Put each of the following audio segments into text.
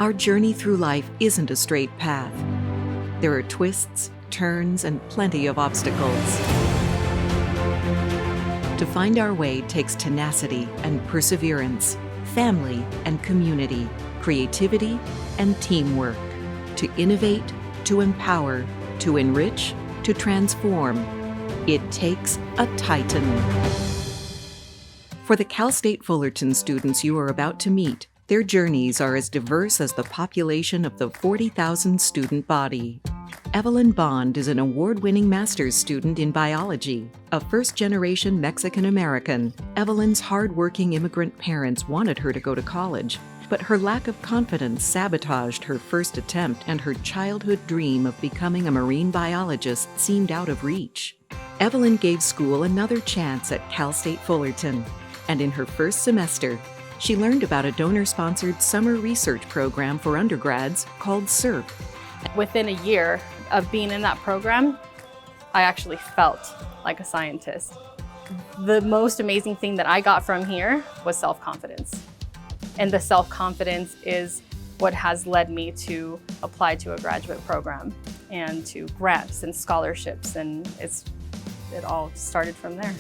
Our journey through life isn't a straight path. There are twists, turns, and plenty of obstacles. To find our way takes tenacity and perseverance, family and community, creativity and teamwork. To innovate, to empower, to enrich, to transform, it takes a Titan. For the Cal State Fullerton students you are about to meet, their journeys are as diverse as the population of the 40,000 student body. Evelyn Bond is an award-winning master's student in biology. A first-generation Mexican-American, Evelyn's hard-working immigrant parents wanted her to go to college, but her lack of confidence sabotaged her first attempt, and her childhood dream of becoming a marine biologist seemed out of reach. Evelyn gave school another chance at Cal State Fullerton, and in her first semester, she learned about a donor-sponsored summer research program for undergrads called CSUF. Within a year of being in that program, I actually felt like a scientist. The most amazing thing that I got from here was self-confidence. And the self-confidence is what has led me to apply to a graduate program and to grants and scholarships, and it all started from there.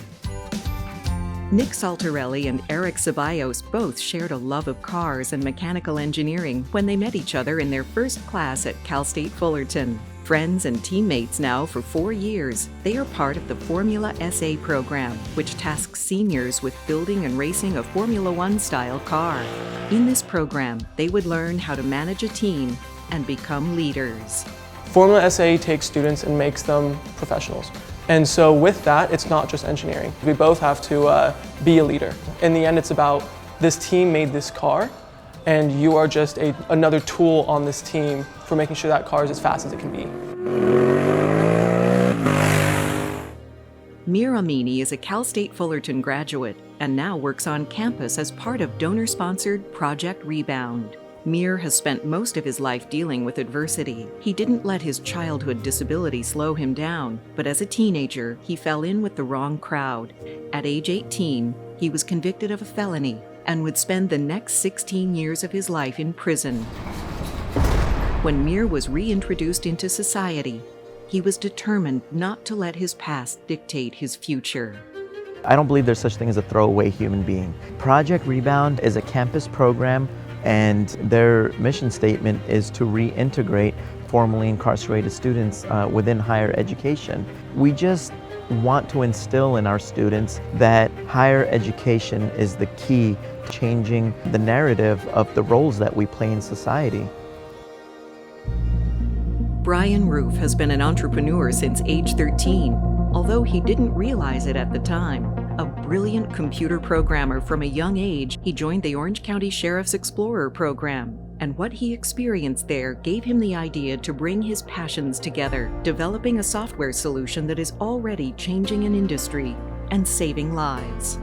Nick Saltarelli and Eric Ceballos both shared a love of cars and mechanical engineering when they met each other in their first class at Cal State Fullerton. Friends and teammates now for 4 years, they are part of the Formula SA program, which tasks seniors with building and racing a Formula One-style car. In this program, they would learn how to manage a team and become leaders. Formula SA takes students and makes them professionals. And so with that, it's not just engineering. We both have to be a leader. In the end, it's about this team made this car, and you are just another tool on this team for making sure that car is as fast as it can be. Mir Amini is a Cal State Fullerton graduate and now works on campus as part of donor-sponsored Project Rebound. Mir has spent most of his life dealing with adversity. He didn't let his childhood disability slow him down, but as a teenager, he fell in with the wrong crowd. At age 18, he was convicted of a felony and would spend the next 16 years of his life in prison. When Mir was reintroduced into society, he was determined not to let his past dictate his future. I don't believe there's such thing as a throwaway human being. Project Rebound is a campus program, and their mission statement is to reintegrate formerly incarcerated students within higher education. We just want to instill in our students that higher education is the key to changing the narrative of the roles that we play in society. Brian Roof has been an entrepreneur since age 13, although he didn't realize it at the time. A brilliant computer programmer from a young age, he joined the Orange County Sheriff's Explorer program, and what he experienced there gave him the idea to bring his passions together, developing a software solution that is already changing an industry and saving lives.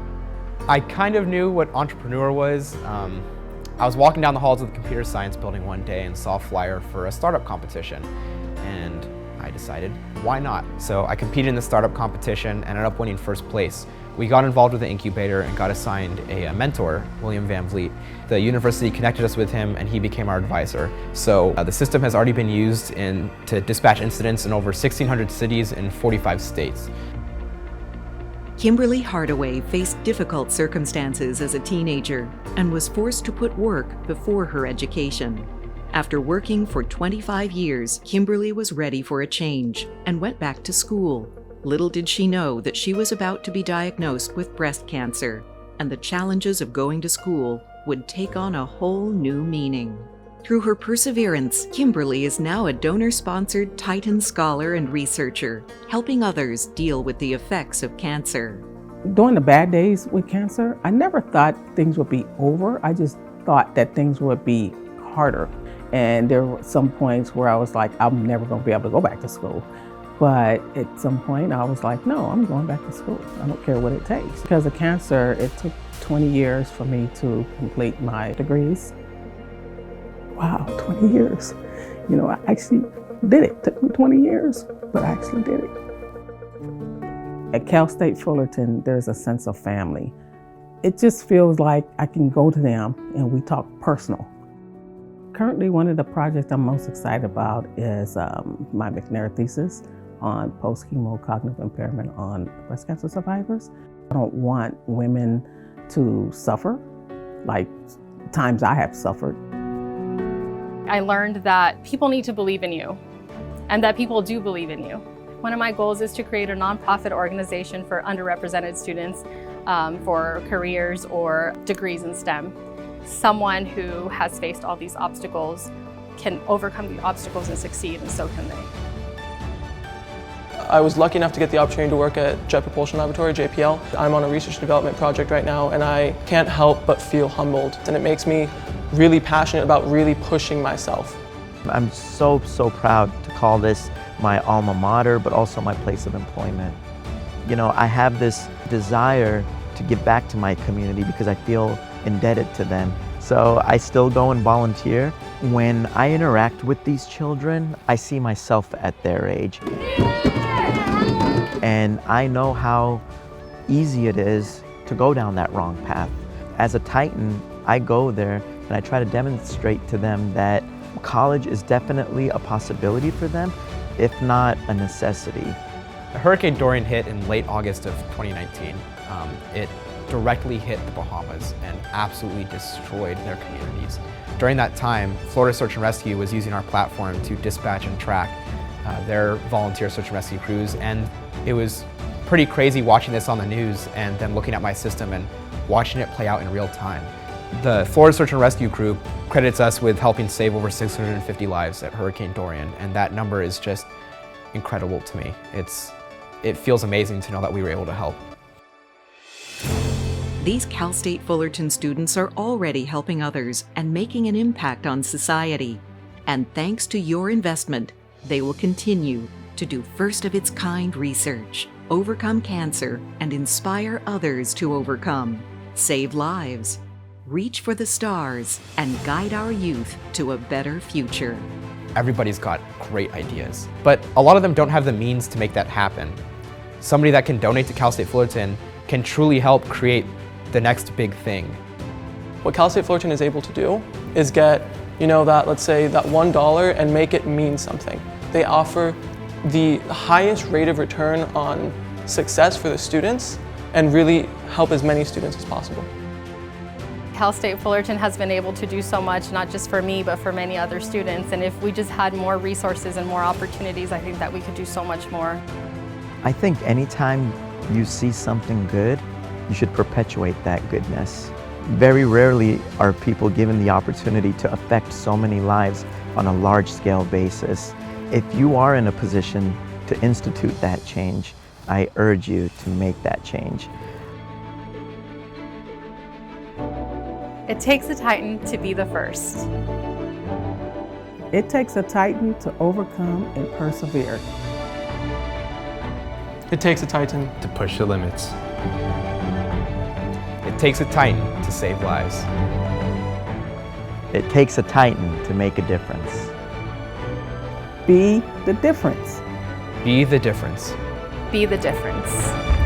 I kind of knew what entrepreneur was. I was walking down the halls of the computer science building one day and saw a flyer for a startup competition, and I decided, why not? So I competed in the startup competition and ended up winning first place. We got involved with the incubator and got assigned a mentor, William Van Vliet. The university connected us with him and he became our advisor. So the system has already been used to dispatch incidents in over 1,600 cities in 45 states. Kimberly Hardaway faced difficult circumstances as a teenager and was forced to put work before her education. After working for 25 years, Kimberly was ready for a change and went back to school. Little did she know that she was about to be diagnosed with breast cancer, and the challenges of going to school would take on a whole new meaning. Through her perseverance, Kimberly is now a donor-sponsored Titan scholar and researcher, helping others deal with the effects of cancer. During the bad days with cancer, I never thought things would be over. I just thought that things would be harder. And there were some points where I was like, I'm never going to be able to go back to school. But at some point I was like, no, I'm going back to school. I don't care what it takes. Because of cancer, it took 20 years for me to complete my degrees. Wow, 20 years. You know, I actually did it. It took me 20 years, but I actually did it. At Cal State Fullerton, there's a sense of family. It just feels like I can go to them and we talk personal. Currently, one of the projects I'm most excited about is my McNair thesis on post-chemo cognitive impairment on breast cancer survivors. I don't want women to suffer like times I have suffered. I learned that people need to believe in you and that people do believe in you. One of my goals is to create a nonprofit organization for underrepresented students for careers or degrees in STEM. Someone who has faced all these obstacles can overcome the obstacles and succeed, and so can they. I was lucky enough to get the opportunity to work at Jet Propulsion Laboratory, JPL. I'm on a research and development project right now, and I can't help but feel humbled. And it makes me really passionate about really pushing myself. I'm so proud to call this my alma mater, but also my place of employment. You know, I have this desire to give back to my community because I feel indebted to them. So I still go and volunteer. When I interact with these children, I see myself at their age. And I know how easy it is to go down that wrong path. As a Titan, I go there and I try to demonstrate to them that college is definitely a possibility for them, if not a necessity. Hurricane Dorian hit in late August of 2019. It directly hit the Bahamas and absolutely destroyed their communities. During that time, Florida Search and Rescue was using our platform to dispatch and track their volunteer search and rescue crews, and it was pretty crazy watching this on the news and then looking at my system and watching it play out in real time. The Florida Search and Rescue crew credits us with helping save over 650 lives at Hurricane Dorian, and that number is just incredible to me. It feels amazing to know that we were able to help. These Cal State Fullerton students are already helping others and making an impact on society. And thanks to your investment, they will continue to do first-of-its-kind research, overcome cancer, and inspire others to overcome, save lives, reach for the stars, and guide our youth to a better future. Everybody's got great ideas, but a lot of them don't have the means to make that happen. Somebody that can donate to Cal State Fullerton can truly help create the next big thing. What Cal State Fullerton is able to do is get, let's say that $1 and make it mean something. They offer the highest rate of return on success for the students and really help as many students as possible. Cal State Fullerton has been able to do so much, not just for me, but for many other students. And if we just had more resources and more opportunities, I think that we could do so much more. I think anytime you see something good, you should perpetuate that goodness. Very rarely are people given the opportunity to affect so many lives on a large-scale basis. If you are in a position to institute that change, I urge you to make that change. It takes a Titan to be the first. It takes a Titan to overcome and persevere. It takes a Titan To push the limits. It takes a Titan to save lives. It takes a Titan to make a difference. Be the difference. Be the difference. Be the difference.